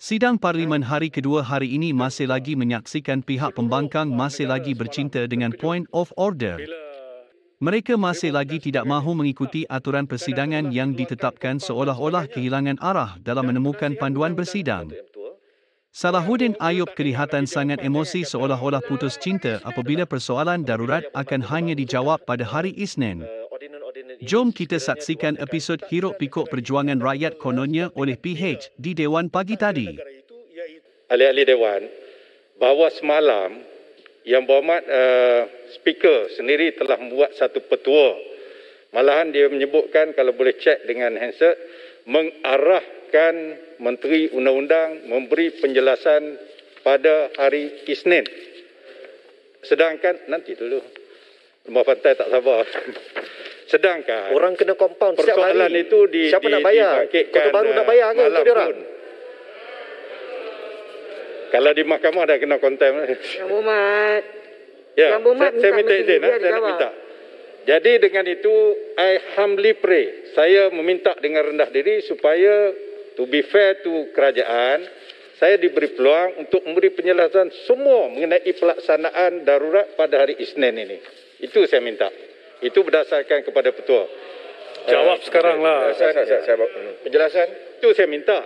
Sidang Parlimen hari kedua hari ini masih lagi menyaksikan pihak pembangkang masih lagi bercinta dengan point of order. Mereka masih lagi tidak mahu mengikuti aturan persidangan yang ditetapkan seolah-olah kehilangan arah dalam menemukan panduan bersidang. Salahuddin Ayub kelihatan sangat emosi seolah-olah putus cinta apabila persoalan darurat akan hanya dijawab pada hari Isnin. Jom kita saksikan episod Hiruk Pikuk Perjuangan Rakyat kononnya oleh PH di Dewan pagi tadi. Ahli-ahli Dewan, bahawa semalam Yang Berhormat Speaker sendiri telah membuat satu petua. Malahan dia menyebutkan, kalau boleh cek dengan handset, mengarahkan Menteri Undang-Undang memberi penjelasan pada hari Isnin. Sedangkan, nanti dulu, Lembah Pantai tak sabar. Sedangkan orang kena compound setiap hari. Persoalan itu siapa nak bayar? Kota Baru nak bayar ke untuk dia orang? Kalau di mahkamah dah kena konten. Yang Berhormat. Ya, Yang Berhormat saya minta izin, saya nak minta. Jadi dengan itu, I humbly pray. Saya meminta dengan rendah diri supaya to be fair to kerajaan, saya diberi peluang untuk memberi penjelasan semua mengenai pelaksanaan darurat pada hari Isnin ini. Itu saya minta. Itu berdasarkan kepada petua. Jawab sekarang lah. Saya penjelasan. Itu saya minta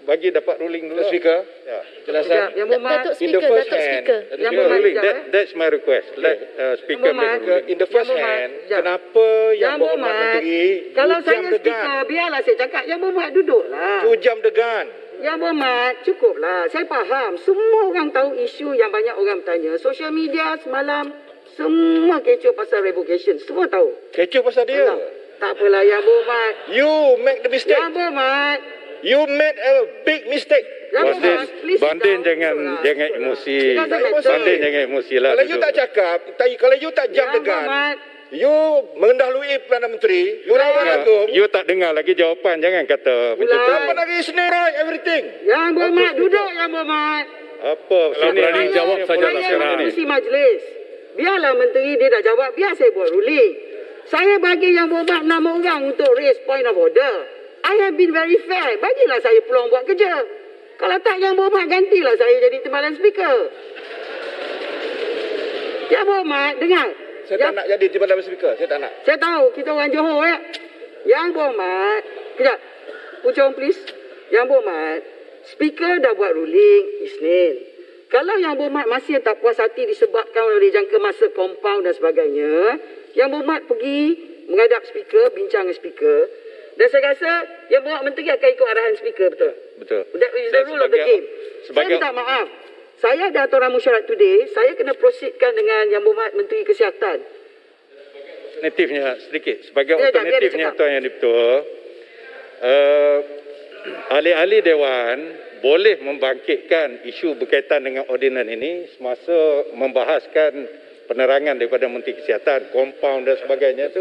bagi dapat ruling dulu. Speaker. Ya. Penjelasan. Yang Berhormat. In the first hand. Yang Berhormat. That's my request. Let speaker make a ruling. In the first hand, kenapa Yang Berhormat Menteri kalau saya hujam speaker, degan? biarlah saya cakap. Yang Berhormat duduklah. Hujam degan. Yang Berhormat, cukuplah. Saya faham. Semua orang tahu isu yang banyak orang bertanya. Social media semalam, semua kecoh pasal revocation. Semua tahu. Kecoh pasal dia. Tak apalah Yang Berhormat. You make the mistake. Yang Berhormat. You made a big mistake. Yang Berhormat, please Banding sit down. jangan emosi. Jangan Banding jangan emosi lah. Kalau you tak cakap, kalau you tak jam Yang degan, Berhormat. you mendahului Perdana Menteri, you rawat agung. You tak dengar lagi jawapan. Jangan kata macam tu. Apa lagi Isnin right everything? Yang Berhormat, duduk Yang Berhormat. Apa? Kalau berani jawab sajalah sekarang ni. Saya majlis. Biarlah menteri dia dah jawab, biar saya buat ruling. Saya bagi Yang Berhormat 6 orang untuk raise point of order. I have been very fair. Bagilah saya peluang buat kerja. Kalau tak Yang Berhormat, gantilah saya jadi timbalan speaker. Yang Berhormat, dengar. Saya tak nak jadi timbalan speaker. Saya tak nak. Saya tahu kita orang Johor ya. Yang Berhormat, kejap. Pucung please. Yang Berhormat, speaker dah buat ruling Isnin. Kalau Yang Berhormat masih tak puas hati disebabkan oleh jangka masa compound dan sebagainya, Yang Berhormat pergi menghadap speaker, bincang dengan speaker. Dan saya rasa Yang Berhormat Menteri akan ikut arahan speaker, betul? Betul. That is the rule of the game. Saya minta maaf. Saya ada aturan mesyuarat today, saya kena proceedkan dengan Yang Berhormat Menteri Kesihatan. Alternatifnya sedikit. Sebagai Ya, alternatifnya Tuan Yang Dipertua, ahli-ahli Dewan boleh membangkitkan isu berkaitan dengan ordinan ini semasa membahaskan penerangan daripada Menteri Kesihatan, compound dan sebagainya tu.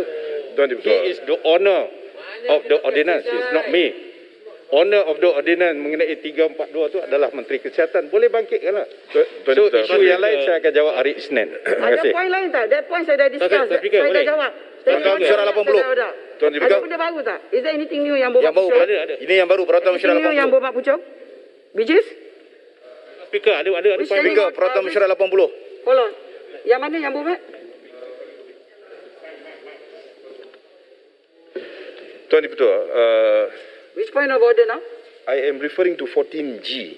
He is the owner of the ordinance, it's not me. Owner of the ordinance mengenai 342 tu adalah Menteri Kesihatan. Boleh bangkitkanlah. So isu yang lain saya akan jawab hari Isnin. Terima Ada kasih. poin lain tak? That point saya dah discuss. Saya dah jawab. Peraturan Mesyuarat 80. Tuan Ada benda baru tak? Is there anything new yang Berhormat Pucung? Ada. Ini yang baru Peraturan Mesyuarat Anything new yang 80. Berhormat Pucung? Bijis? Speaker ada Which point. Speaker Peraturan Mesyuarat 80. Hold on. Yang mana yang Berhormat? Tuan Dipertua, Which point of order now? I am referring to 14G.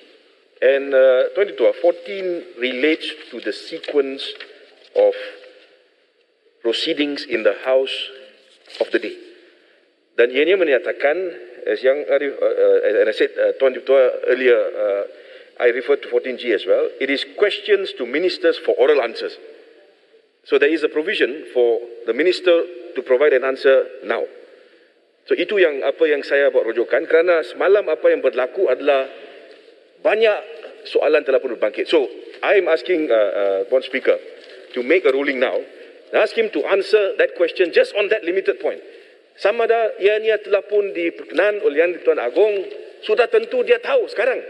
And Tuan Dipertua, 14 relates to the sequence of proceedings in the House of the day. Dan ianya menyatakan, as I said, Tuan Dipertua earlier, I referred to 14G as well. It is questions to ministers for oral answers. So there is a provision for the minister to provide an answer now. So itu apa yang saya buat rujukan, kerana semalam apa yang berlaku adalah banyak soalan telah pun berbangkit. So I am asking Puan Speaker to make a ruling now and ask him to answer that question just on that limited point. Sama ada ianya telah pun diperkenan oleh Yang Tuan Agong, sudah tentu dia tahu sekarang.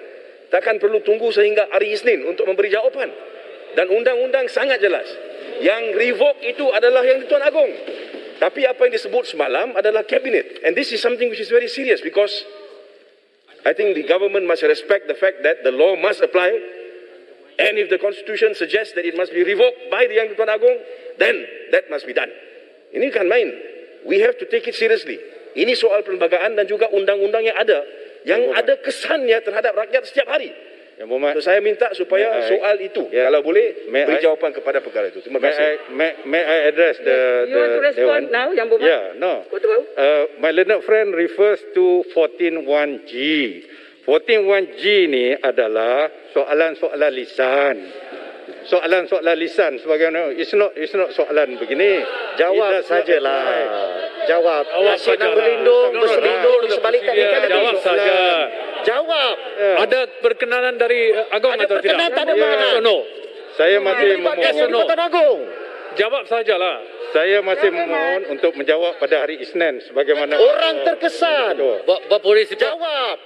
Takkan perlu tunggu sehingga hari Isnin untuk memberi jawapan. Dan undang-undang sangat jelas. Yang revoke itu adalah Yang Tuan Agong. Tapi apa yang disebut semalam adalah kabinet. And this is something which is very serious because I think the government must respect the fact that the law must apply. And if the Constitution suggests that it must be revoked by the Yang di-Pertuan Agong, then that must be done. Ini kan main. We have to take it seriously. Ini soal perlembagaan dan juga undang-undang yang ada kesannya terhadap rakyat setiap hari. Yang Berhormat, So, saya minta supaya soal itu, kalau boleh, beri jawapan kepada perkara itu. Terima kasih. may I address the You want to respond Dewan? now, Yang Berhormat? Yeah, no. Kau tahu? My learned friend refers to 14.1G. 14.1G ni adalah soalan-soalan lisan. Soalan-soalan lisan sebagaimana it's not soalan begini. Jawab sajalah. Jawab. Nak berlindung, berselindung di sebalik teknikal. Jawab saja. Jawab. Ada perkenanan dari Agong Ada atau tidak? perkenanan, tak ada perkenanan. Yes or no? Saya masih Melibatkan memohon. Di-Pertuan Agong. Jawab sajalah. Saya masih memohon untuk menjawab pada hari Isnin sebagaimana Orang terkesan. Buat polis report. Jawab.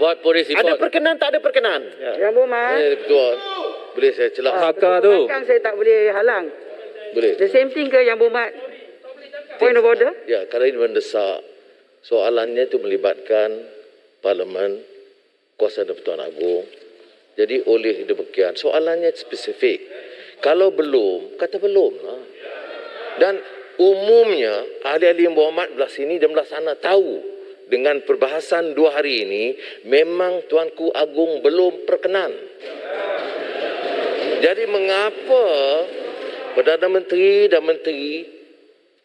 Buat polis Ada report. perkenan, tak ada perkenan. Yang Berhormat. Betul. Boleh saya celak? Hakar tu. Kan saya tak boleh halang. Boleh. The same thing ke Yang Berhormat? Point of order? Ya, kalau ini mendesak, soalannya itu melibatkan Parlimen, kuasa di-Pertuan Agong. Jadi oleh demikian, soalannya spesifik. Kalau belum, kata belum lah. Dan umumnya, ahli-ahli Yang Berhormat belah sini dan belah sana tahu dengan perbahasan 2 hari ini, memang Tuanku Agong belum perkenan. Jadi mengapa Perdana Menteri dan Menteri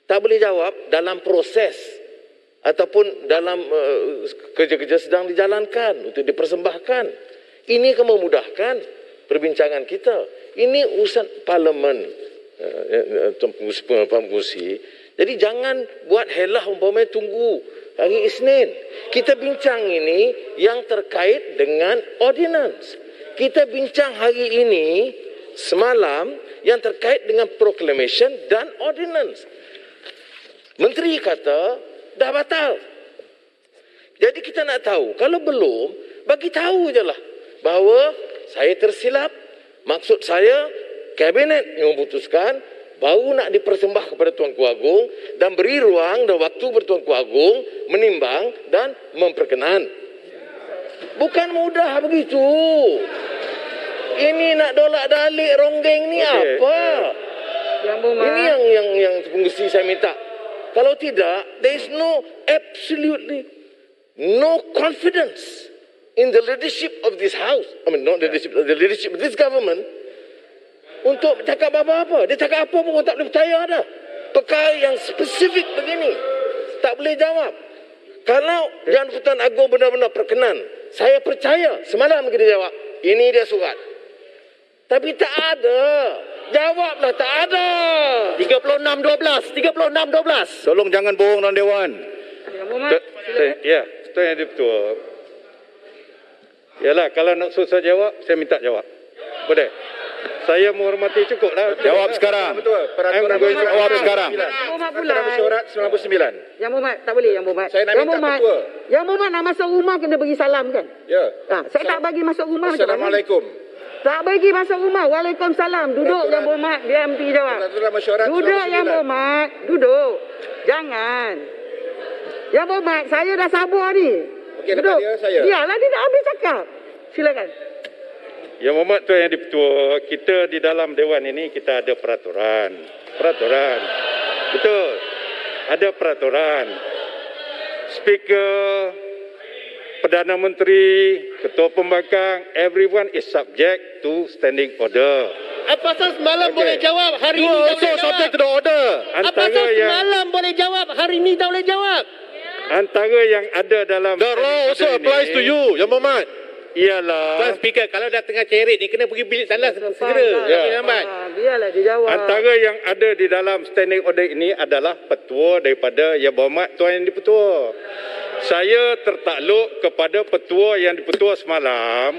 tak boleh jawab dalam proses ataupun dalam kerja-kerja sedang dijalankan untuk dipersembahkan. Ini akan memudahkan perbincangan kita. Ini urusan Parlimen, pengerusi. Jadi jangan buat helah umpamanya tunggu hari Isnin. Kita bincang ini yang terkait dengan ordinance. Kita bincang hari ini semalam yang terkait dengan proclamation dan ordinance. Menteri kata dah batal. Jadi kita nak tahu, kalau belum, bagi tahu je lah bahawa saya tersilap. Maksud saya, Kabinet yang memutuskan baru nak dipersembah kepada Tuanku Agong dan beri ruang dan waktu kepada Tuanku Agong menimbang dan memperkenan. Bukan mudah begitu. Ini nak dolak-dalik ronggeng ni apa? Yang Berhormat. Ini yang pengerusi saya minta. Kalau tidak, there is absolutely no confidence in the leadership of this house. I mean, not the leadership of this government untuk cakap apa-apa. Dia cakap apa pun orang tak boleh percaya dah. Perkara yang spesifik begini, tak boleh jawab. Kalau Yang di-Pertuan Agong benar-benar perkenan, saya percaya semalam dia jawab, ini dia surat. Tapi tak ada. Jawablah, tak ada. 36-12. 36-12. tolong jangan bohong dalam Dewan. Yang Berhormat. Ya, Tuan Yang di-Pertua. Yalah, kalau nak susah jawab, saya minta jawab. Boleh? Saya menghormati cukup lah. Jawab sekarang. Betul. Peraturan Jawab sekarang. Yang Berhormat pula. Peraturan Mesyuarat 99. Yang Berhormat, tak boleh Yang Berhormat. Saya nak Yang minta Berhormat, ketua. Yang Berhormat nak masuk rumah kena bagi salam kan? Ya. Saya tak bagi masuk rumah macam mana? Assalamualaikum. Tak bagi masuk rumah. Waalaikumsalam. Duduk Yang Berhormat. Biar MP jawab. Peraturan Mesyuarat Duduk 99. Yang Berhormat. Duduk. Jangan. Yang Berhormat, saya dah sabar ni. Okey, lepas dia saya. Biarlah dia dah habis cakap. Silakan. Yang Berhormat Tuan Yang di-Pertua, kita di dalam Dewan ini kita ada peraturan. Peraturan. Betul. Ada peraturan. Speaker, Perdana Menteri, Ketua Pembangkang, everyone is subject to standing order. Apa pasal semalam boleh jawab, hari ini tak boleh subject jawab? to the order. Apa pasal semalam boleh jawab, hari ini tak boleh jawab? Antara yang ada dalam The law also applies to you, Yang Berhormat. ialah Speaker, kalau dah tengah cerit ni, kena pergi bilik sana segera. Ya. Biarlah dia jawab. antara yang ada di dalam standing order ini adalah petua daripada Yang Berhormat Tuan Yang di-Pertua. Saya tertakluk kepada petua Yang di-Pertua semalam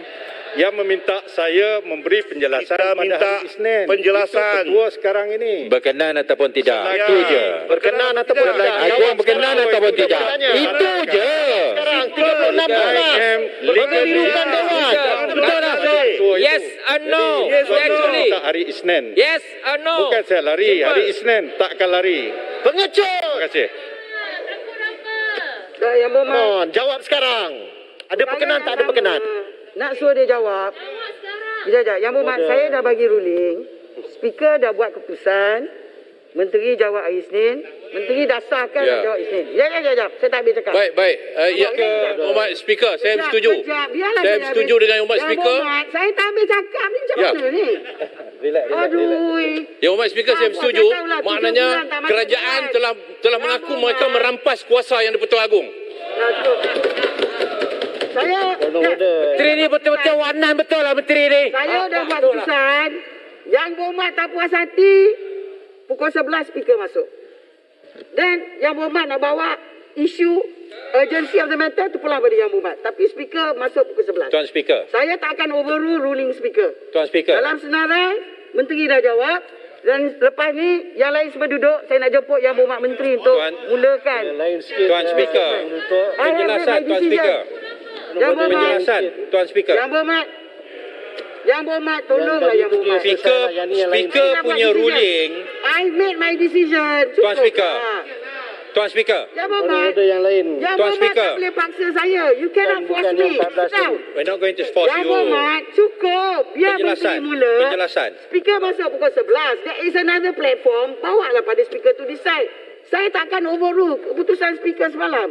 yang meminta saya memberi penjelasan Kita pada minta hari Isnin. penjelasan. Itu petua sekarang ini. Berkenan ataupun tidak. Ya. Itu je. Berkenan ataupun tidak? Agong berkenan ataupun tidak. Itu je. Sekarang 36-12. Berkenan Dewan. Betul tak? Yes or no? Yes or no? Actually. Tak hari Isnin. Yes or no? Bukan saya lari. Hari Isnin takkan lari. Pengecut. Terima kasih. Yang Berhormat. Jawab sekarang. Ada perkenan tak ada perkenan? Nak suruh dia jawab. Sekejap. Yang berhormat, saya dah bagi ruling. Speaker dah buat keputusan. Menteri jawab hari Isnin. Menteri dah sahkan Ya. jawab Isnin. Sekejap. Saya tak habis cakap. Baik. Ya ke Hormat Speaker, saya setuju. Biarlah Saya saya setuju habis. dengan Hormat Yang Speaker. berhormat, saya tak habis cakap ni macam Ya. mana ni? Aduh. Yang Hormat Speaker, saya setuju. Saya tahulah, 7 Maknanya bulan tak masuk kerajaan bulan. telah mengaku mereka merampas kuasa yang di-Pertuan Agong. Dah cukup. Saya Menteri ni betul-betul wanan betul lah menteri ni. Saya dah buat keputusan. Yang berhormat tak puas hati, pukul 11 speaker masuk. Dan yang berhormat nak bawa isu urgency of the matter tu pulang pada yang berhormat. Tapi speaker masuk pukul 11. Tuan Speaker. Saya tak akan overrule ruling speaker. Tuan Speaker. Dalam senarai, menteri dah jawab. Dan lepas ni, yang lain semua duduk. Saya nak jemput yang berhormat menteri untuk mulakan. Tuan Speaker. Penjelasan Tuan Speaker. Yang berhormat. Penjelasan Tuan Speaker. Yang berhormat. Yang berhormat, tolonglah yang berhormat. Speaker punya ruling. I made my decision. Tuan Cukup. Speaker. Tuan Speaker. Yang berhormat. yang lain. Yang Tuan berhormat Speaker. tak boleh paksa saya. You cannot force me. Sit down. We're not going to force Yang you. berhormat, cukup. Biar Penjelasan. menteri mula. Penjelasan. Speaker masuk pukul 11. There is another platform. Bawa lah pada speaker to decide. Saya takkan overrule keputusan speaker semalam.